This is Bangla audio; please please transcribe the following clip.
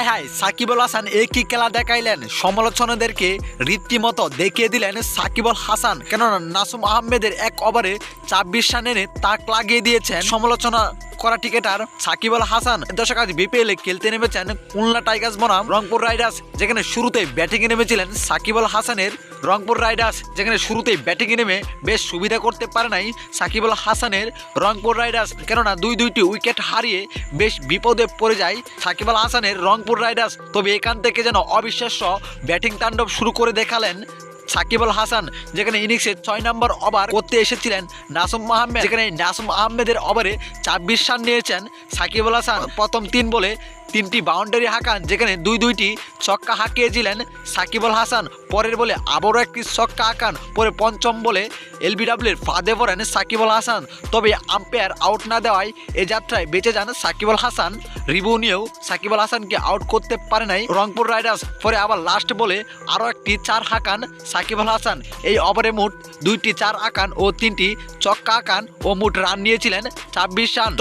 হায় হায় সাকিব আল হাসান কি খেলা দেখাইলেন, সমালোচনাদেরকে রীতিমতো দেখিয়ে দিলেন সাকিব আল হাসান। কেননা নাসুম আহমেদের এক ওভারে ২৪ রান এনে তাক লাগিয়ে দিয়েছেন সমালোচনা করা ক্রিকেটার সাকিব আল হাসান। দর্শক আজ বিপিএল এ খেলতে নেমেছেন খুলনা টাইগার্স বনাম রংপুর রাইডার্স, যেখানে শুরুতেই ব্যাটিংয়ে নেমেছিলেন সাকিব আল হাসানের রংপুর রাইডার্স, যেখানে শুরুতেই ব্যাটিংয়ে নেমে বেশ সুবিধা করতে পারে নাই সাকিব আল হাসানের রংপুর রাইডার্স। কেননা দুইটি উইকেট হারিয়ে বেশ বিপদে পড়ে যায় সাকিব আল হাসানের রংপুর রাইডার্স। তবে এখান থেকে যেন অবিশ্বাস্য ব্যাটিং তাণ্ডব শুরু করে দেখালেন সাকিব আল হাসান, যেখানে ইনিংসে ৬ নম্বর ওভার করতে এসেছিলেন নাসুম আহমেদ, যেখানে নাসুম আহমেদের ওভারে ২৪ রান নিয়েছেন সাকিব আল হাসান। প্রথম ৩ বলে ৩টি বাউন্ডারি হাঁকান, যেখানে দুইটি ছক্কা হাঁকিয়েছিলেন সাকিব আল হাসান। পরের বলে আবারও একটি ছক্কা হাঁকান, পরে পঞ্চম বলে এলবিডব্লিউর ফাঁদে পড়েন সাকিব আল হাসান। তবে আম্পায়ার আউট না দেওয়ায় এ যাত্রায় বেঁচে যান সাকিব আল হাসান। রিভিউ নিয়েও সাকিব আল হাসানকে আউট করতে পারে নাই রংপুর রাইডার্স। পরে আবার লাস্ট বলে আরও একটি ৪ হাঁকান সাকিব আল হাসান। এই ওভারে মোট ২টি ৪ হাঁকান ও ৩টি ছক্কা হাঁকান ও মোট রান নিয়েছিলেন ২৬ রান।